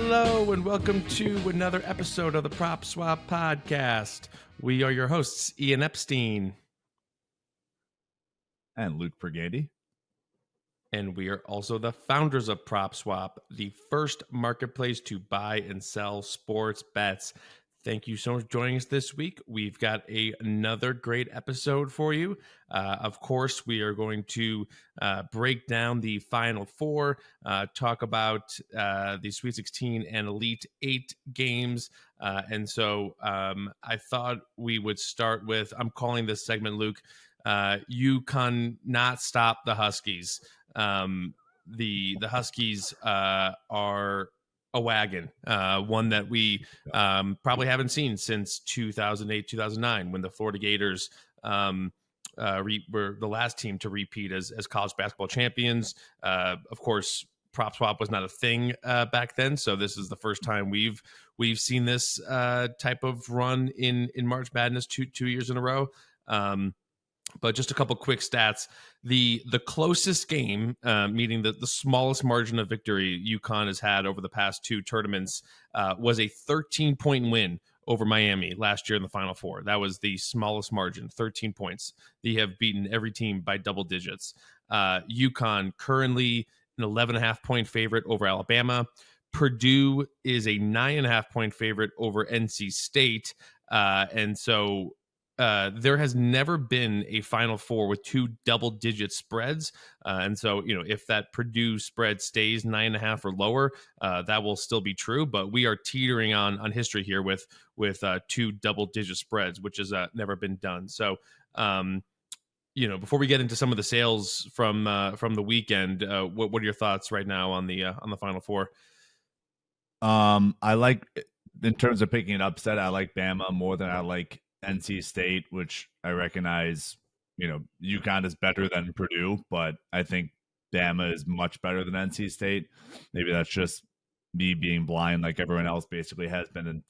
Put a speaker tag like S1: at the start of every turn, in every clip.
S1: Hello and welcome to another episode of the Prop Swap Podcast. We are your hosts, Ian Epstein.
S2: And Luke Pergande.
S1: And we are also the founders of PropSwap, the first marketplace to buy and sell sports bets. Thank you so much for joining us this week. We've got another great episode for you. Of course, we are going to break down the Final Four, talk about the Sweet 16 and Elite 8 games. And so I thought we would start with, I'm calling this segment, Luke, UConn not stop the Huskies. The Huskies are a wagon, one that we probably haven't seen since 2008, 2009, when the Florida Gators were the last team to repeat as college basketball champions. Of course, PropSwap was not a thing back then, so this is the first time we've seen this type of run in March Madness two years in a row. But just a couple quick stats. The closest game, meaning the smallest margin of victory UConn has had over the past two tournaments, was a 13-point win over Miami last year in the Final Four. That was the smallest margin, 13 points. They have beaten every team by double digits. UConn currently an 11.5-point favorite over Alabama. Purdue is a 9.5-point favorite over NC State. And so there has never been a Final Four with two double-digit spreads, and so if that Purdue spread stays 9.5 or lower, that will still be true. But we are teetering on history here with two double-digit spreads, which has never been done. So, before we get into some of the sales from the weekend, what are your thoughts right now on the Final Four?
S2: I like, in terms of picking an upset, I like Bama more than I like NC State, which I recognize, UConn is better than Purdue, but I think Bama is much better than NC State. Maybe that's just me being blind like everyone else basically has been, and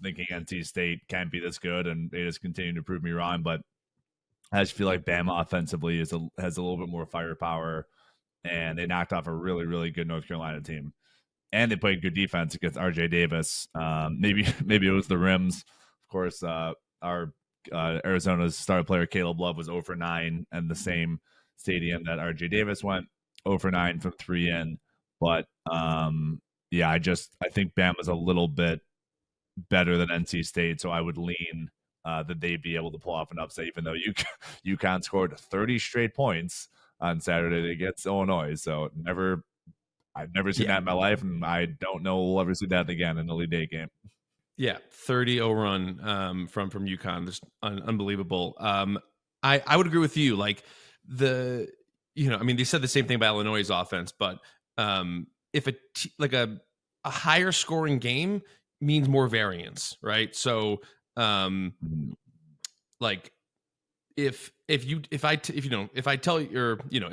S2: thinking NC State can't be this good, and they just continue to prove me wrong. But I just feel like Bama offensively has a little bit more firepower, and they knocked off a really, really good North Carolina team. And they played good defense against RJ Davis. Maybe it was the rims. Of course, our Arizona's star player Caleb Love was 0 for 9, and the same stadium that RJ Davis went 0 for 9 from 3 in. But I think Bama's a little bit better than NC State, so I would lean that they'd be able to pull off an upset, even though UConn scored 30 straight points on Saturday against Illinois. So I've never seen that in my life, and I don't know we'll ever see that again in the Elite Eight game.
S1: Yeah, 30-0 run from UConn, just unbelievable. I would agree with you. Like they said the same thing about Illinois' offense, but if a higher scoring game means more variance, right? So if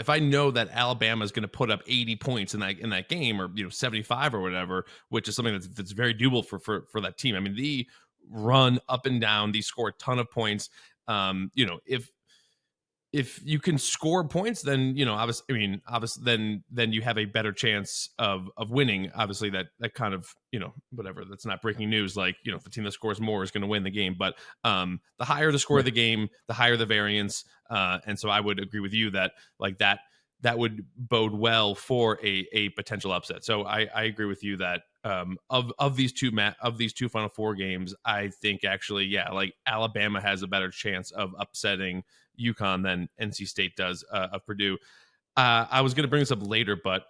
S1: I know that Alabama is going to put up 80 points in that game, or 75 or whatever, which is something that's very doable for that team. I mean, they run up and down, they score a ton of points. If you can score points, then obviously then you have a better chance of winning. Obviously, that kind of whatever. That's not breaking news. Like the team that scores more is going to win the game. But the higher the score of the game, the higher the variance. And so I would agree with you that that would bode well for a potential upset. So I agree with you that of these two Final Four games, I think actually like Alabama has a better chance of upsetting UConn than NC State does of Purdue. I was going to bring this up later, but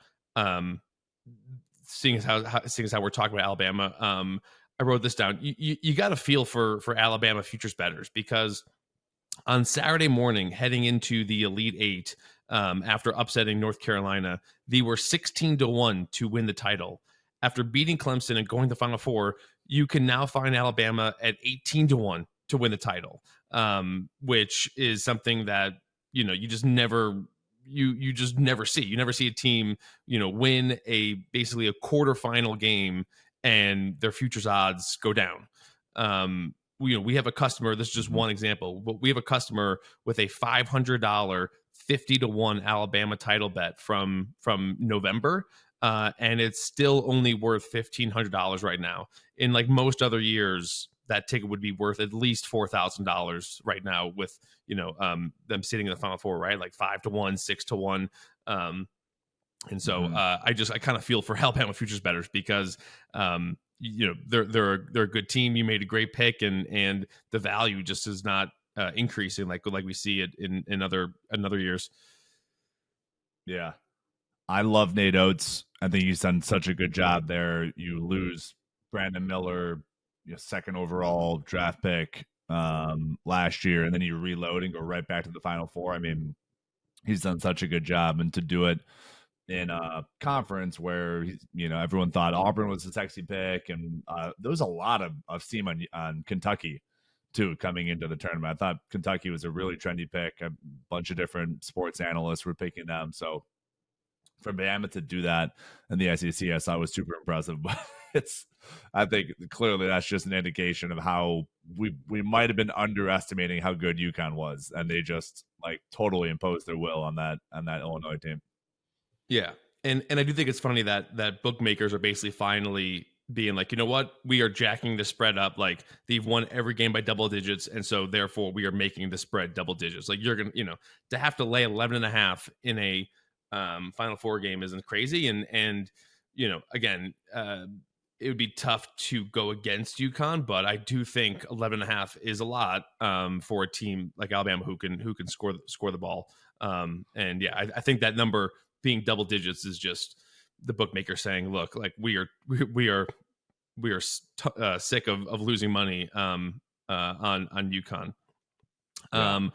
S1: seeing as how we're talking about Alabama, I wrote this down. You got to feel for Alabama futures bettors, because on Saturday morning, heading into the Elite Eight, after upsetting North Carolina, they were 16-1 to win the title. After beating Clemson and going to the Final Four, you can now find Alabama at 18-1 to win the title, which is something that you just never see. You never see a team win basically a quarterfinal game and their futures odds go down. We have a customer. This is just one example, but we have a customer with a $500 50-1 Alabama title bet from November. and it's still only worth $1,500 right now. In like most other years, that ticket would be worth at least $4,000 right now, with them sitting in the Final Four, right? Like 5-1, 6-1. And so I kind of feel for Alabama futures bettors, because they're a good team. You made a great pick, and the value just is not increasing like we see it in other years.
S2: Yeah, I love Nate Oates. I think he's done such a good job there. You lose Brandon Miller, second overall draft pick last year, and then you reload and go right back to the Final Four. I mean, he's done such a good job, and to do it in a conference where everyone thought Auburn was a sexy pick, and there was a lot of steam on Kentucky too coming into the tournament. I thought Kentucky was a really trendy pick. A bunch of different sports analysts were picking them, so for Bama to do that in the SEC, I thought was super impressive. But I think clearly that's just an indication of how we might have been underestimating how good UConn was, and they just like totally imposed their will on that Illinois team.
S1: Yeah. And I do think it's funny that bookmakers are basically finally being like, you know what, we are jacking the spread up. Like, they've won every game by double digits, and so therefore we are making the spread double digits. Like, you're gonna, to have to lay 11.5 in a Final Four game isn't crazy. And again, it would be tough to go against UConn, but I do think 11.5 is a lot for a team like Alabama who can score the ball. And yeah, I think that number being double digits is just the bookmaker saying, look, like we are sick of losing money on UConn.
S2: Yeah.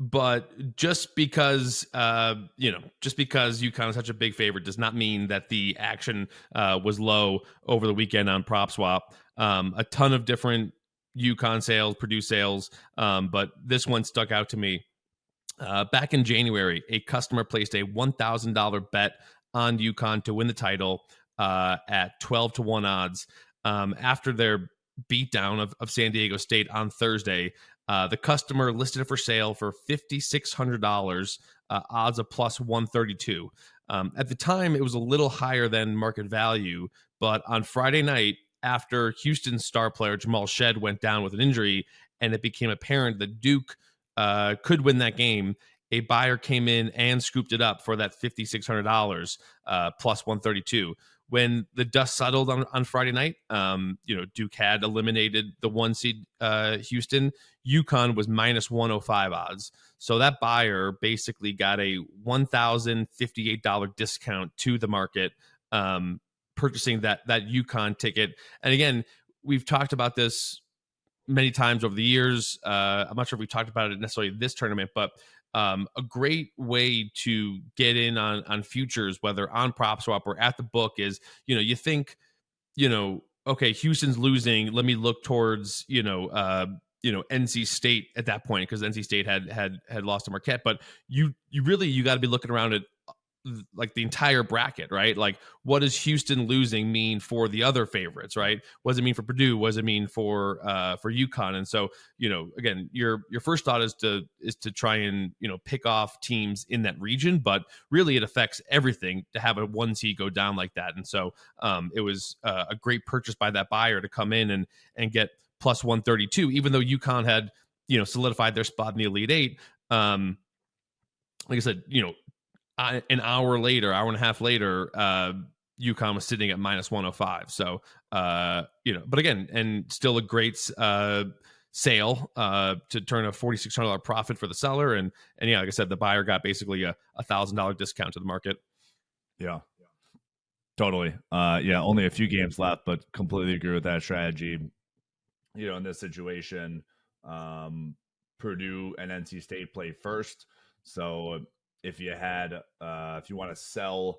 S1: But just because UConn is such a big favorite does not mean that the action was low over the weekend on PropSwap. A ton of different UConn sales, Purdue sales, but this one stuck out to me. Back in January, a customer placed a $1,000 bet on UConn to win the title at 12-1 odds. After their beatdown of San Diego State on Thursday, the customer listed it for sale for $5,600, odds of plus 132. At the time, it was a little higher than market value, but on Friday night, after Houston's star player Jamal Shead went down with an injury, and it became apparent that Duke could win that game, a buyer came in and scooped it up for that $5,600 plus 132. When the dust settled on Friday night, Duke had eliminated the 1 seed Houston. UConn was minus 105 odds. So that buyer basically got a $1,058 discount to the market, purchasing that UConn ticket. And again, we've talked about this many times over the years. I'm not sure if we talked about it necessarily this tournament, but a great way to get in on futures, whether on PropSwap or at the book, is, you think, okay, Houston's losing. Let me look towards, NC State at that point, because NC State had lost to Marquette. But you got to be looking around at like the entire bracket, right? Like, what does Houston losing mean for the other favorites, right? What does it mean for Purdue? What does it mean for UConn? And so, again, your first thought is to try and, pick off teams in that region, but really it affects everything to have a 1 seed go down like that. And so it was a great purchase by that buyer to come in and get plus 132, even though UConn had, solidified their spot in the Elite Eight. Like I said, an hour and a half later, UConn was sitting at minus 105. So, but again, and still a great sale to turn a $4,600 profit for the seller. And yeah, like I said, the buyer got basically a $1,000 discount to the market.
S2: Yeah, totally. Yeah, only a few games left, but completely agree with that strategy. In this situation, Purdue and NC State play first. So if you want to sell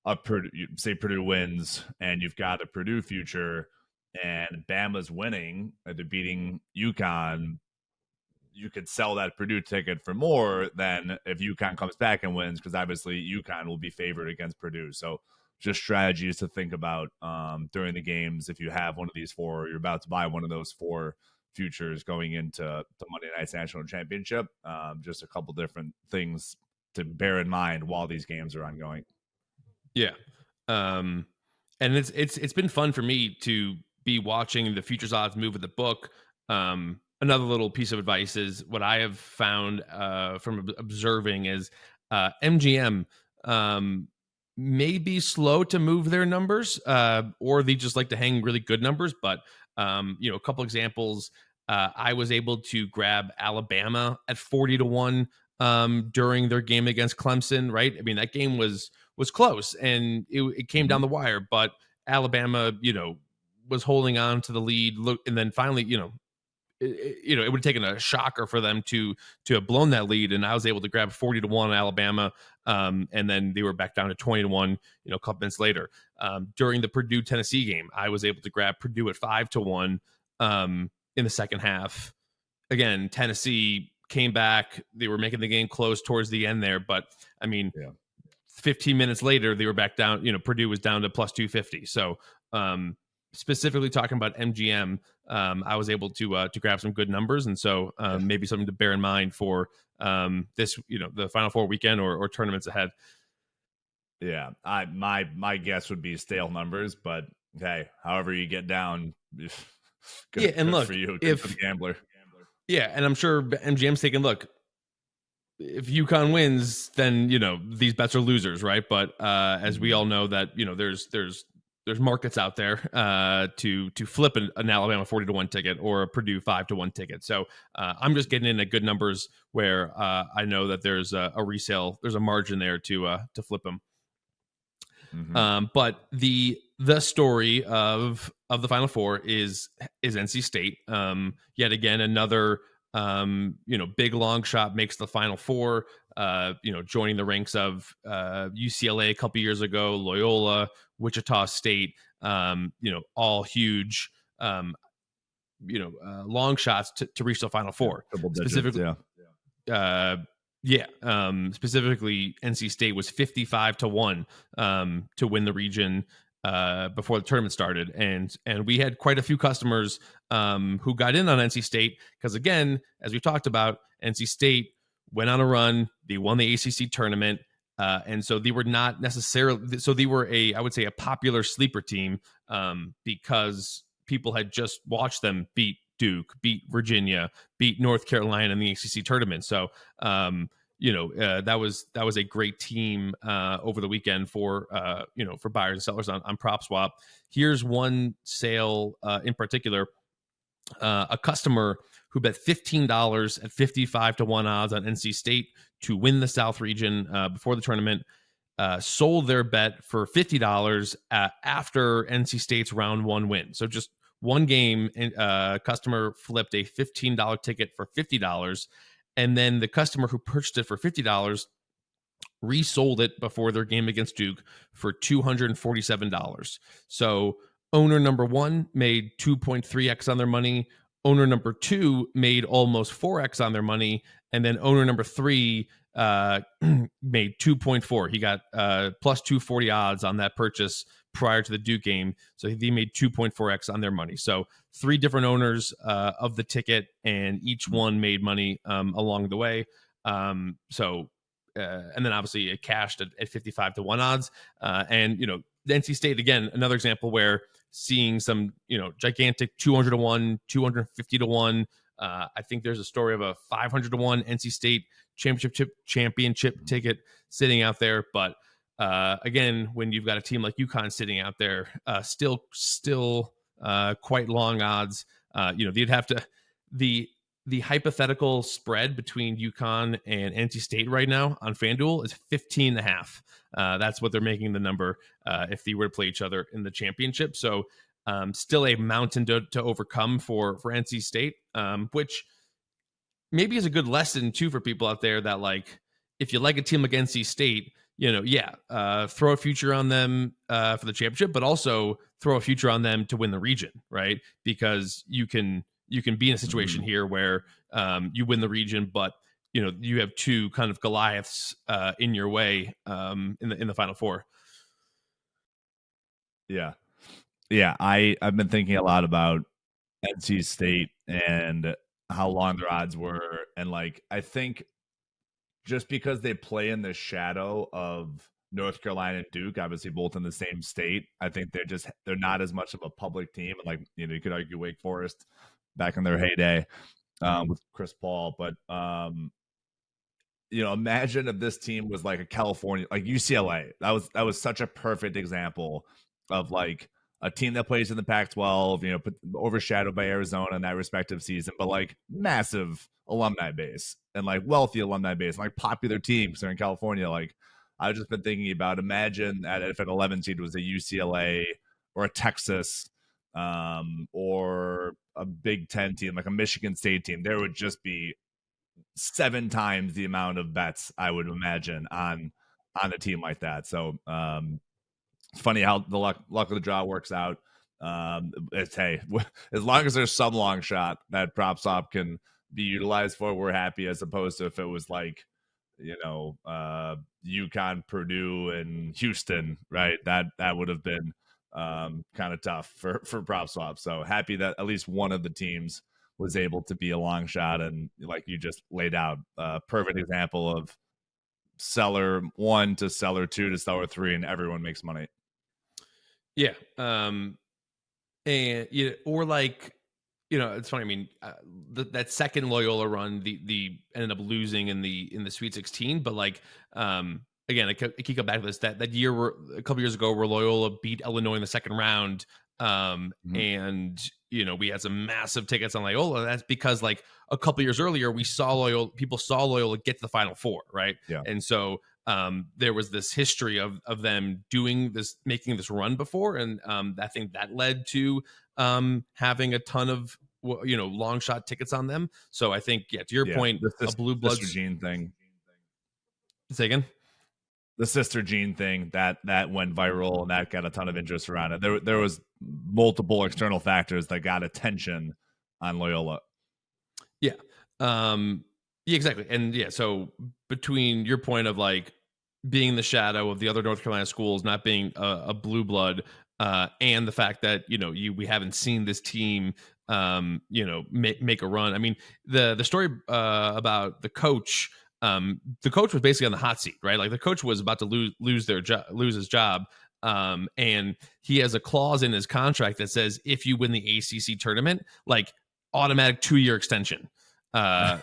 S2: a Purdue, say Purdue wins and you've got a Purdue future and Bama's winning, they're beating UConn, you could sell that Purdue ticket for more than if UConn comes back and wins, because obviously UConn will be favored against Purdue. So just strategies to think about during the games. If you have one of these four, or you're about to buy one of those four futures going into the Monday Night's National Championship, just a couple different things to bear in mind while these games are ongoing.
S1: Yeah. Um, and it's been fun for me to be watching the futures odds move with the book. Another little piece of advice is what I have found from observing is MGM may be slow to move their numbers, or they just like to hang really good numbers. But a couple examples. I was able to grab Alabama at 40-1 during their game against Clemson. Right? I mean, that game was close and it came down the wire, but Alabama, was holding on to the lead. Look, and then finally, it would have taken a shocker for them to have blown that lead, and I was able to grab 40-1 Alabama, and then they were back down to 20-1. A couple minutes later, during the Purdue Tennessee game, I was able to grab Purdue at 5-1 in the second half. Again, Tennessee came back; they were making the game close towards the end there, but I mean.
S2: Yeah.
S1: 15 minutes later, they were back down. Purdue was down to plus 250. So, specifically talking about MGM, I was able to grab some good numbers, and so maybe something to bear in mind for this, the Final Four weekend or tournaments ahead.
S2: Yeah, my guess would be stale numbers, but hey, however you get down, good,
S1: And
S2: good
S1: look,
S2: for you, good
S1: if
S2: for the gambler.
S1: Yeah, and I'm sure MGM's thinking, look, if UConn wins, then these bets are losers, right? But as we all know, that there's markets out there to flip an Alabama 40-1 ticket or a Purdue 5-1 ticket. So I'm just getting in at good numbers where I know that there's a resale, there's a margin there to flip them. But the story of the Final Four is NC State. Yet again, another big long shot makes the Final Four. Joining the ranks of UCLA a couple years ago, Loyola, Wichita State. All huge. Long shots to reach the Final Four.
S2: Double digits,
S1: specifically, specifically NC State was 55-1 to win the region before the tournament started, and we had quite a few customers who got in on NC State because, again, as we talked about, NC State went on a run. They won the ACC tournament, and so they were not necessarily. So they were I would say, a popular sleeper team because people had just watched them beat Duke, beat Virginia, beat North Carolina in the ACC tournament. So, that was a great team over the weekend for buyers and sellers on PropSwap. Here's one sale in particular. A customer who bet $15 at 55-1 odds on NC State to win the South region before the tournament sold their bet for $50 after NC State's round one win. So just one game, customer flipped a $15 ticket for $50, and then the customer who purchased it for $50 resold it before their game against Duke for $247. So owner number one made 2.3x on their money. Owner number two made almost 4x on their money. And then owner number three made 2.4. He got plus 240 odds on that purchase prior to the Duke game. So they made 2.4x on their money. So three different owners of the ticket, and each one made money along the way. And then obviously it cashed at 55-1 odds. And, the NC State, again, another example where seeing some, gigantic 200-1, 250-1. I think there's a story of a 500-1 NC State championship ticket sitting out there. But again, when you've got a team like UConn sitting out there, still quite long odds. You'd have to the hypothetical spread between UConn and NC State right now on FanDuel is 15.5. That's what they're making the number if they were to play each other in the championship. So still a mountain to overcome for NC State, which maybe is a good lesson too for people out there that, like, if you like a team like NC State, throw a future on them for the championship, but also throw a future on them to win the region, right? Because you can be in a situation here where you win the region, but you have two kind of Goliaths in your way in the Final Four.
S2: Yeah. I've been thinking a lot about NC State and how long their odds were, and I think just because they play in the shadow of North Carolina and Duke, obviously both in the same state. I think they're not as much of a public team. And like, you could argue Wake Forest back in their heyday with Chris Paul. But imagine if this team was like a California, like UCLA. That was such a perfect example of like a team that plays in the Pac-12, overshadowed by Arizona in that respective season, but like massive alumni base and like wealthy alumni base, and like popular teams are in California. Like I've just been thinking about, imagine that if an 11 seed was a UCLA or a Texas or a Big Ten team, like a Michigan State team, there would just be 7 times the amount of bets I would imagine on a team like that. So it's funny how the luck of the draw works out. It's hey, as long as there's some long shot that PropSwap can be utilized for, we're happy, as opposed to if it was like UConn, Purdue, and Houston, right? That would have been kind of tough for PropSwap. So happy that at least one of the teams was able to be a long shot, and like you just laid out, perfect example of seller 1 to seller 2 to seller 3, and everyone makes money.
S1: Yeah. And or like, it's funny. I mean, that second Loyola run, the ended up losing in the Sweet 16, but like, again, I keep going back to this, that year a couple years ago where Loyola beat Illinois in the second round. And we had some massive tickets on Loyola. That's because like a couple years earlier, people saw Loyola get to the Final Four, right?
S2: Yeah.
S1: And so there was this history of them making this run before, and I think that led to having a ton of long shot tickets on them. So I think, to your point, a blue blood
S2: gene thing.
S1: Say again.
S2: The Sister Jean thing that went viral, and that got a ton of interest around it. There was multiple external factors that got attention on Loyola.
S1: Yeah. Yeah, exactly. And yeah, so between your point of like being the shadow of the other North Carolina schools, not being a blue blood, and the fact that we haven't seen this team make a run. I mean, the story about the coach. The coach was basically on the hot seat, right? Like the coach was about to lose his job. And he has a clause in his contract that says if you win the ACC tournament, like automatic 2-year extension.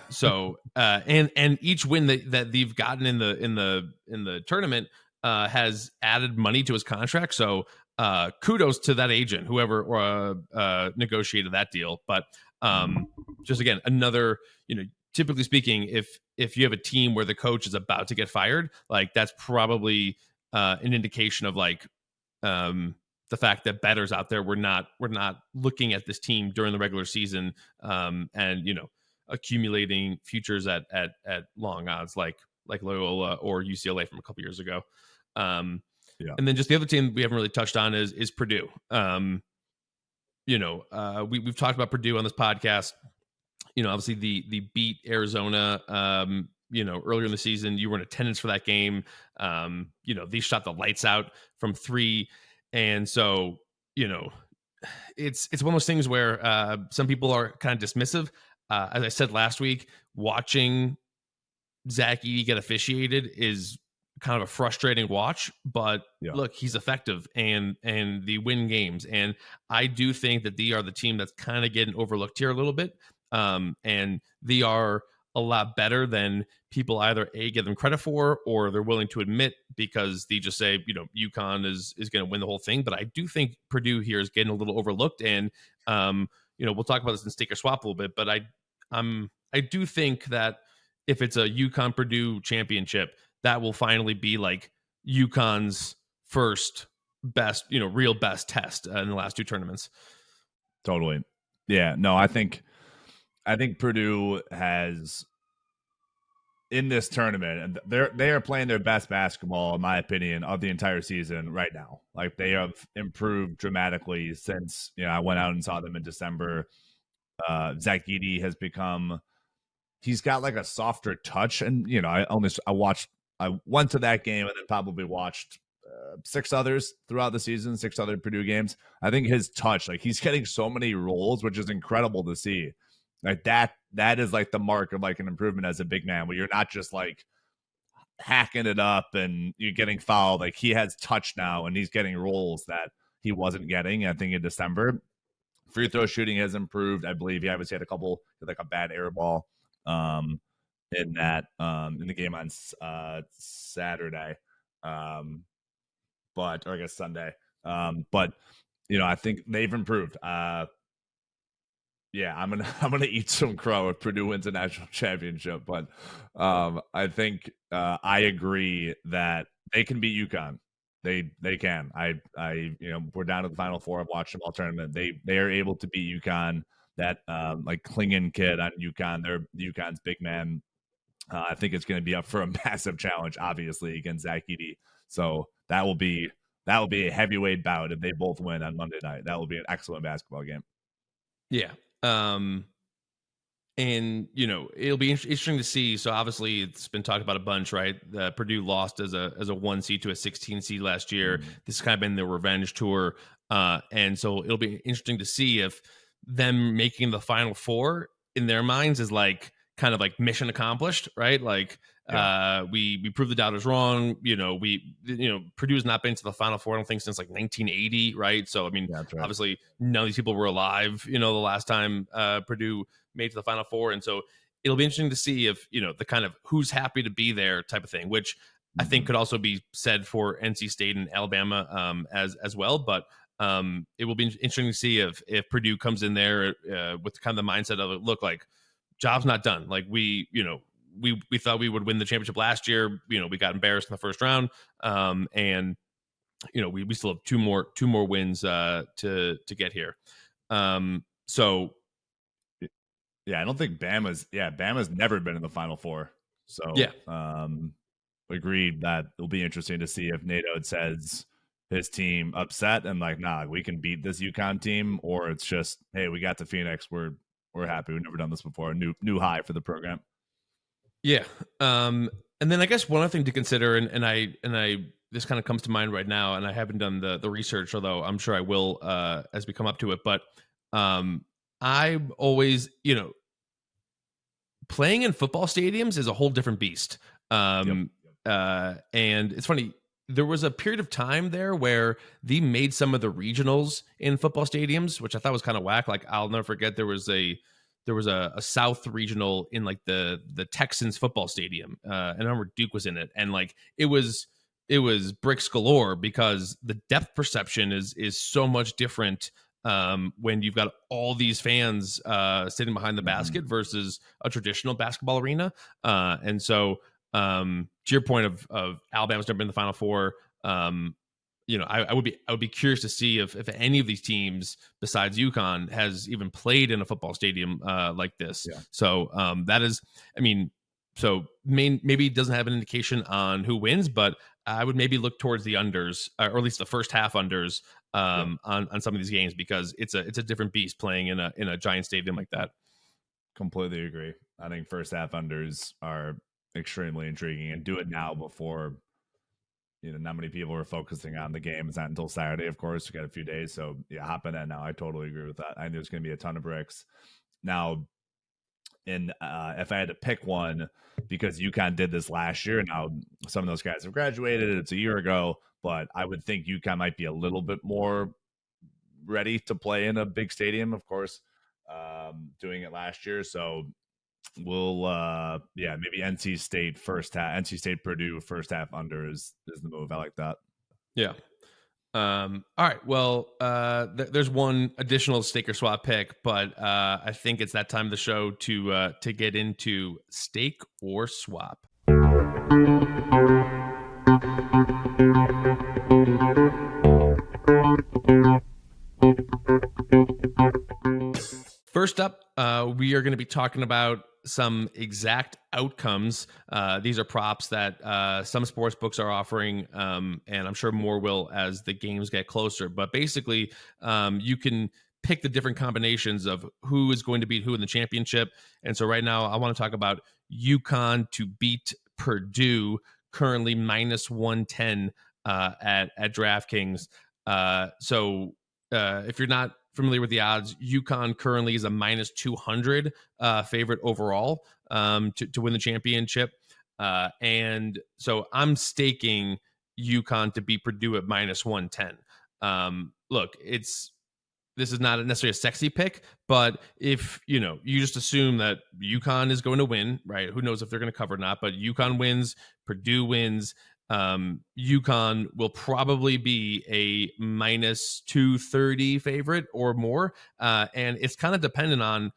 S1: So and each win that they've gotten in the tournament has added money to his contract. So kudos to that agent, whoever negotiated that deal. But just again, another, typically speaking, if you have a team where the coach is about to get fired, like that's probably an indication of like the fact that bettors out there were not looking at this team during the regular season and accumulating futures at long odds like Loyola or UCLA from a couple years ago. And then just the other team we haven't really touched on is Purdue. We've talked about Purdue on this podcast. Obviously the beat Arizona, earlier in the season. You were in attendance for that game. They shot the lights out from 3. And so, it's one of those things where some people are kind of dismissive. As I said last week, watching Zach Edey get officiated is kind of a frustrating watch, but look, he's effective and they win games. And I do think that they are the team that's kind of getting overlooked here a little bit. And they are a lot better than people either give them credit for, or they're willing to admit, because they just say, UConn is going to win the whole thing. But I do think Purdue here is getting a little overlooked. And, we'll talk about this in Stake or Swap a little bit, but I do think that if it's a UConn Purdue championship, that will finally be like UConn's first best, real best test in the last 2 tournaments.
S2: Totally. Yeah, no, I think Purdue has, in this tournament, and they are playing their best basketball, in my opinion, of the entire season right now. Like they have improved dramatically since I went out and saw them in December. Zach Edey has he's got like a softer touch, and I went to that game and then probably watched 6 others throughout the season, 6 other Purdue games. I think his touch, like he's getting so many rolls, which is incredible to see. Like that is like the mark of like an improvement as a big man, where you're not just like hacking it up and you're getting fouled. Like, he has touch now and he's getting roles that he wasn't getting, I think, in December. Free throw shooting has improved. I believe he obviously had a couple, like a bad air ball in the game on Saturday, but, or I guess Sunday. But I think they've improved. Yeah, I'm gonna eat some crow if Purdue wins a national championship. But I think I agree that they can beat UConn. They can. We're down to the Final Four. I've watched them all tournament. They are able to beat UConn. That like Klingon kid on UConn. They're UConn's big man. I think it's going to be up for a massive challenge, obviously, against Zach Edey. So that will be a heavyweight bout if they both win on Monday night. That will be an excellent basketball game.
S1: Yeah. And it'll be interesting to see. So obviously it's been talked about a bunch, right? Purdue lost as a 1 seed to a 16 seed last year. This has kind of been the revenge tour. And so it'll be interesting to see if them making the Final Four in their minds is like kind of like mission accomplished, right? Like we proved the doubters wrong. Purdue's not been to the Final Four, I don't think, since like 1980, right? So I mean,
S2: right.
S1: Obviously none of these people were alive, the last time Purdue made to the Final Four. And so it'll be interesting to see if, the kind of who's happy to be there type of thing, which I think could also be said for NC State and Alabama as well. But it will be interesting to see if Purdue comes in there with kind of the mindset of, look, like, job's not done. Like we thought we would win the championship last year. We got embarrassed in the first round. And we still have two more wins to get here. So
S2: yeah, I don't think Bama's never been in the Final Four. So
S1: yeah.
S2: Agreed that it'll be interesting to see if Nato says his team upset and like, nah, we can beat this UConn team, or it's just, hey, we got to Phoenix, we're happy, we've never done this before, a new high for the program.
S1: Yeah. And then I guess one other thing to consider, and I this kind of comes to mind right now, and I haven't done the research, although I'm sure I will as we come up to it. But I always, playing in football stadiums is a whole different beast. And it's funny, there was a period of time there where they made some of the regionals in football stadiums, which I thought was kind of whack. Like, I'll never forget, there was a South regional in like the Texans football stadium. And I remember Duke was in it, and like it was bricks galore because the depth perception is so much different when you've got all these fans sitting behind the basket versus a traditional basketball arena. And so to your point of Alabama's never been in the Final Four, I would be curious to see if any of these teams besides UConn has even played in a football stadium like this.
S2: Yeah.
S1: So that is, maybe it doesn't have an indication on who wins, but I would maybe look towards the unders, or at least the first half unders on some of these games, because it's a different beast playing in a giant stadium like that.
S2: Completely agree. I think first half unders are extremely intriguing, and do it now before not many people are focusing on the game. It's not until Saturday, of course. We got a few days, so yeah, hop in that now. I totally agree with that. I think there's going to be a ton of bricks now. And if I had to pick one, because UConn did this last year, now some of those guys have graduated. It's a year ago, but I would think UConn might be a little bit more ready to play in a big stadium, of course, doing it last year. So we'll maybe NC State Purdue first half under is the move. I like that.
S1: Yeah. All right. Well, there's one additional stake or swap pick, but I think it's that time of the show to get into stake or swap. First up, we are going to be talking about some exact outcomes. These are props that some sports books are offering, and I'm sure more will as the games get closer. But basically, you can pick the different combinations of who is going to beat who in the championship. And so right now, I want to talk about UConn to beat Purdue, currently minus 110 at DraftKings. So if you're not familiar with the odds, UConn currently is a minus 200 favorite overall to win the championship. And so I'm staking UConn to beat Purdue at -110. Look, this is not necessarily a sexy pick, but if you just assume that UConn is going to win, right? Who knows if they're going to cover or not? But UConn wins, Purdue wins. UConn will probably be a -230 favorite or more, and it's kind of dependent on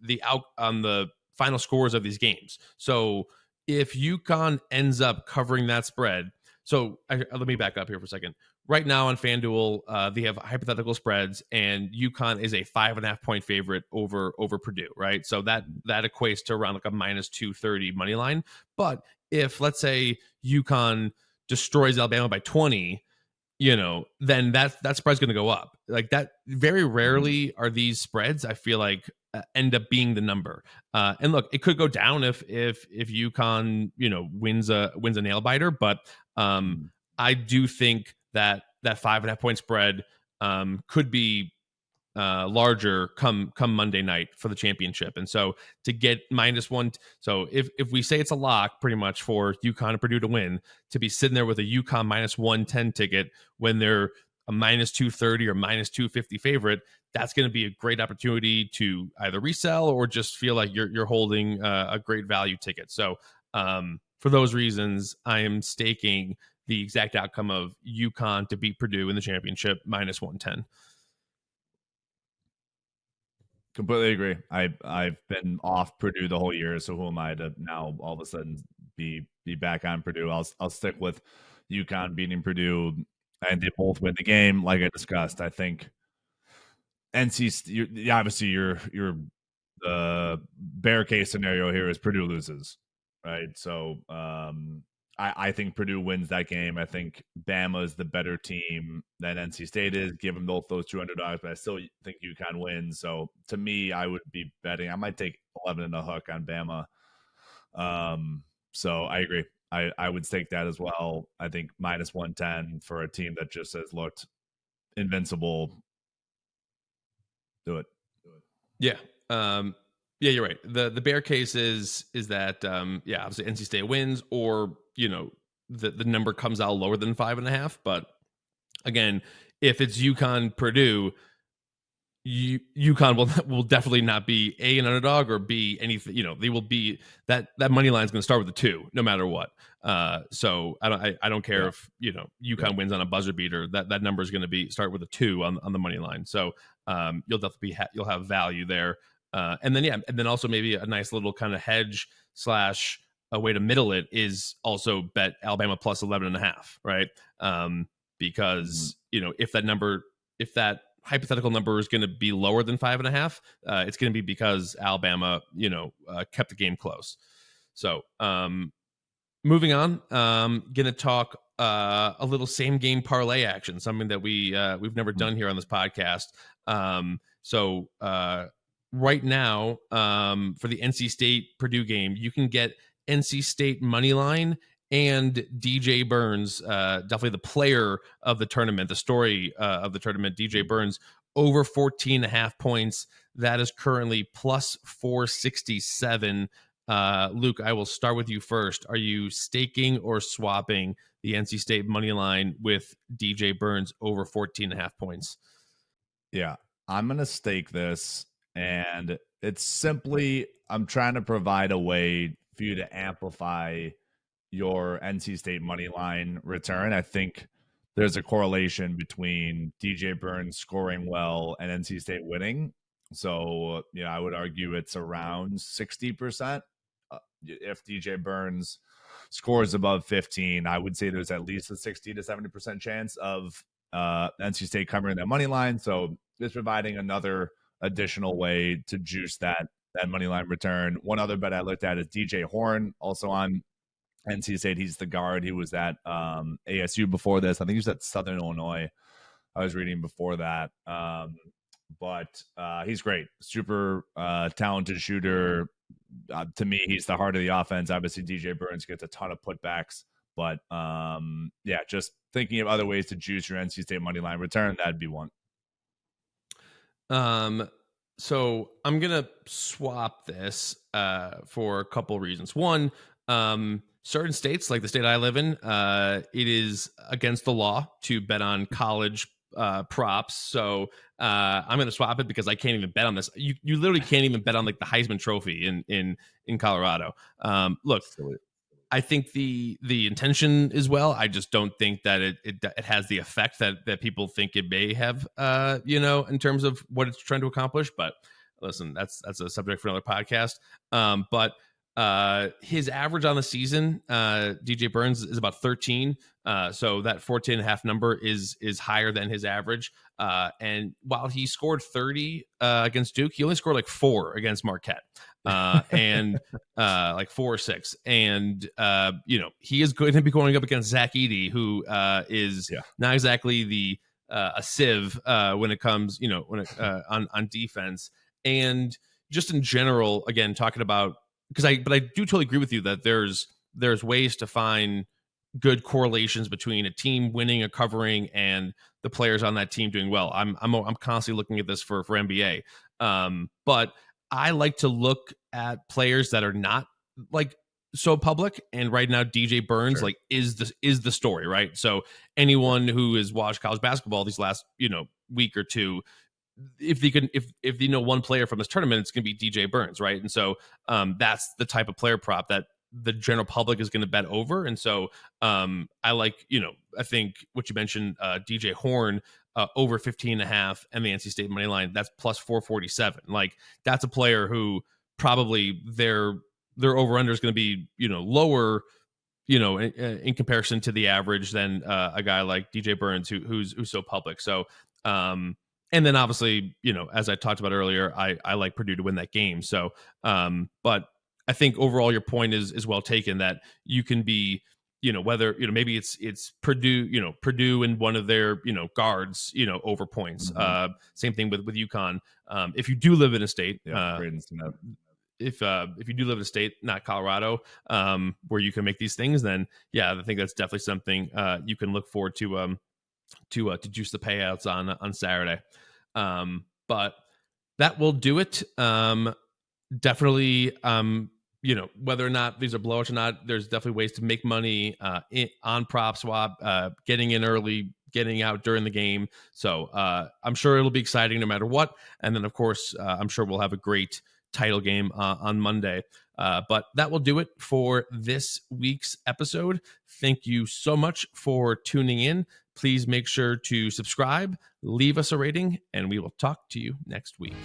S1: the final scores of these games. So if UConn ends up covering that spread, let me back up here for a second. Right now on FanDuel, they have hypothetical spreads, and UConn is a 5.5 point favorite over Purdue, right? So that equates to around like a -230 money line. But if, let's say, UConn destroys Alabama by 20, then that spread's going to go up. Like that, very rarely are these spreads, I feel like, end up being the number. And look, it could go down if UConn wins a nail biter, but I do think that 5.5 point spread could be larger come Monday night for the championship. And so to get -1, so if we say it's a lock pretty much for UConn and Purdue to win, to be sitting there with a UConn -110 ticket when they're a -230 or -250 favorite, that's going to be a great opportunity to either resell or just feel like you're holding a great value ticket. So for those reasons, I am staking the exact outcome of UConn to beat Purdue in the championship -110.
S2: Completely agree. I've been off Purdue the whole year, so who am I to now all of a sudden be back on Purdue? I'll stick with UConn beating Purdue, and they both win the game. Like I discussed, I think obviously your the bear case scenario here is Purdue loses, right? So I think Purdue wins that game. I think Bama is the better team than NC State is. Give them both those $200, but I still think UConn wins. So to me, I would be betting. I might take 11 and a hook on Bama. So I agree. I would stake that as well. I think -110 for a team that just has looked invincible. Do it.
S1: Yeah. Yeah, you're right. The bear case is that obviously NC State wins, or the number comes out lower than 5.5. But again, if it's UConn Purdue, UConn will definitely not be A, an underdog, or B, anything. They will be that money line is going to start with a 2 no matter what. So I don't care if UConn wins on a buzzer beater. That number is going to start with a 2 on the money line. So you'll definitely you'll have value there. And then also maybe a nice little kind of hedge / a way to middle it is also bet Alabama plus 11.5, right? Because if that hypothetical number is going to be lower than 5.5, it's going to be because Alabama kept the game close. So moving on, going to talk a little same game parlay action, something that we've never done here on this podcast. So right now, for the NC State Purdue game, you can get NC State money line and DJ Burns, definitely the player of the tournament, the story of the tournament, DJ Burns, over 14.5 points. That is currently plus 467. Luke, I will start with you first. Are you staking or swapping the NC State money line with DJ Burns over 14.5 points?
S2: Yeah, I'm going to stake this. And it's simply, I'm trying to provide a way for you to amplify your NC State money line return. I think there's a correlation between DJ Burns scoring well and NC State winning. So, I would argue it's around 60%. If DJ Burns scores above 15, I would say there's at least a 60 to 70% chance of NC State covering that money line. So it's providing another additional way to juice that money line return. One other bet I looked at is DJ Horn, also on NC State. He's the guard. He was at ASU before this. I think he was at Southern Illinois. I was reading before that. But he's great. Super talented shooter. To me, he's the heart of the offense. Obviously, DJ Burns gets a ton of putbacks. But just thinking of other ways to juice your NC State money line return, that'd be one.
S1: So I'm gonna swap this for a couple reasons. One, Certain states, like the state I live in, it is against the law to bet on college props. So I'm going to swap it because I can't even bet on this. You literally can't even bet on like the Heisman Trophy in Colorado. Look,
S2: Silly.
S1: I think the intention is well. I just don't think that it has the effect that people think it may have. In terms of what it's trying to accomplish. But listen, that's a subject for another podcast. But his average on the season, DJ Burns, is about 13. So that 14.5 number is higher than his average. And while he scored 30 against Duke, he only scored like 4 against Marquette. And like 4 or 6. And he is going to be going up against Zach Edey, who is not exactly the a sieve when it comes, on defense. And just in general, again, talking about, but I do totally agree with you that there's ways to find good correlations between a team winning or covering and the players on that team doing well. I'm constantly looking at this for NBA. But I like to look at players that are not like so public, and right now DJ Burns like is the story, right? So anyone who has watched college basketball these last week or two, if they know one player from this tournament, it's going to be DJ Burns, right? And so that's the type of player prop that the general public is going to bet over. And so I like, I think what you mentioned, DJ Horn, over 15.5, and the NC State money line, that's plus 447. Like that's a player who probably their over under is going to be lower, in comparison to the average than a guy like DJ Burns who's so public. So and then obviously, as I talked about earlier, I like Purdue to win that game. So but I think overall your point is well taken, that you can be, whether, maybe it's Purdue, Purdue and one of their, guards, over points.
S2: Mm-hmm.
S1: Same thing with UConn. If you do live in a state, if you do live in a state, not Colorado, where you can make these things, then I think that's definitely something you can look forward to juice the payouts on Saturday. But that will do it. Definitely, whether or not these are blowouts or not, there's definitely ways to make money on PropSwap, getting in early, getting out during the game. So I'm sure it'll be exciting no matter what. And then, of course, I'm sure we'll have a great title game on Monday. But that will do it for this week's episode. Thank you so much for tuning in. Please make sure to subscribe, leave us a rating, and we will talk to you next week.